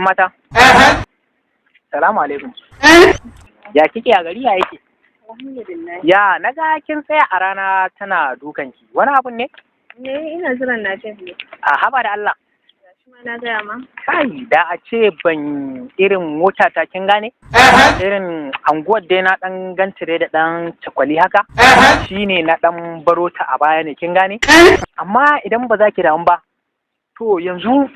'yan mata. Salamu alaikum. Ya kike a gari ya yake? Ya naga kin tsaya a rana tana dukanki. Wani abun ne? Ina jiran na ce ne. A haba da Allah. Shi ma na gaya ma. Kai da a ce ban irin mota ta kin gane? Irin anguwar dai na dan gantire da dan cakwali haka. Shine na dan baro ta a baya ne kin gane? Amma idan ba za ki damu ba, to yanzu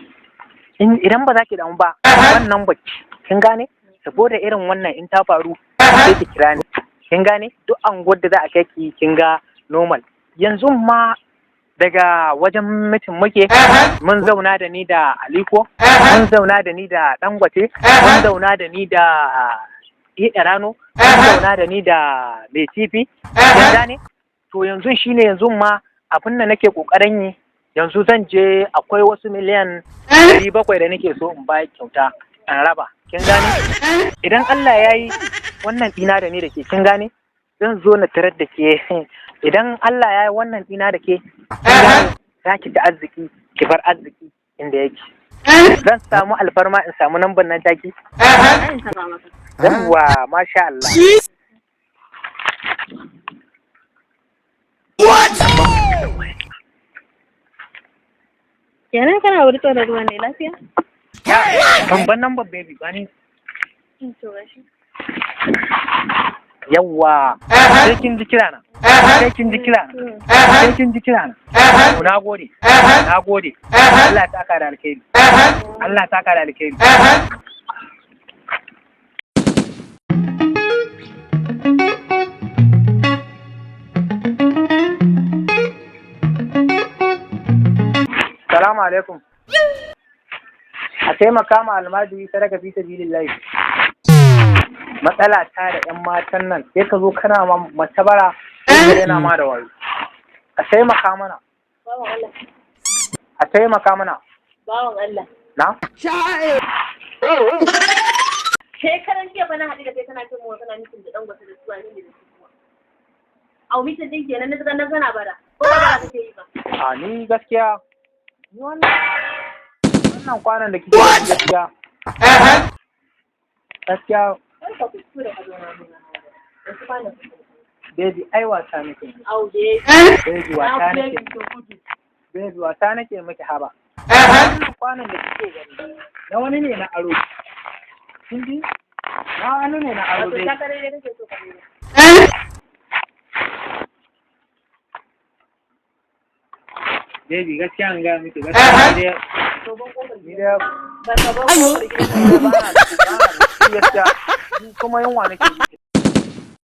idan ba za ki damu ba, wannan baki kin gane? Saboda irin wannan in ta faru sai ki kira ni. Kin gane? Duk anguwar da za a kai ki kin ga normal. Yanzu ma daga wajen mitin muke mun zauna da ni da Aliko, mun zauna da ni da Dangote, mun zauna da ni da Rano, mun zauna da ni da mai tifi. Kin gane? To yanzu shine yanzu ma abin da nake kokarin yi, yanzu zan je akwai wasu miliyan 700 da nake so in ba kyauta in raba. Kin gane? Idan Allah ya yi wannan ɗina da ni da ke kin gane? Zan zo na tarar da ke. Idan Allah ya yi wannan ɗina da ke, za ki da arziki, ki bar arziki inda yake. Zan samu alfarma in samu namban nan taki. Yawwa, masha Allah. Kenan kana wuri da ruwa ne lafiya? Ban namban baby ba ne. Yawwa, sai kin ji kira na. Sai kin ji kira na. Sai kin ji kira na. Na gode. Na gode. Allah ta ka da alkhairi. Allah ta ka da alkhairi. Salamu alaikum. A taimaka ma almajiri sadaka fi sabilillahi. Matsala ta da 'yan matan nan sai ka zo kana mace bara sai yana ma da wayo. A taimaka mana. A taimaka mana. Bawan Allah. Na? Shekaran jiya ba na haɗu da kai kana cin mawa kana nufin da ɗan gwasa da suwa ne da su. Au mitin din kenan na gana bara. Ko ba bara kake yi ba? A ni gaskiya. Ni wannan kwanan da kike gaskiya. Gaskiya. Baby, ai wasa nake. Baby, wasa nake. Baby, wasa nake miki haba. Kwanan da kike gani. Na wani ne na aro. Kin ji? Na wani ne na aro dai. Baby, gaskiya an gaya miki gaskiya ni da kuma yunwa nake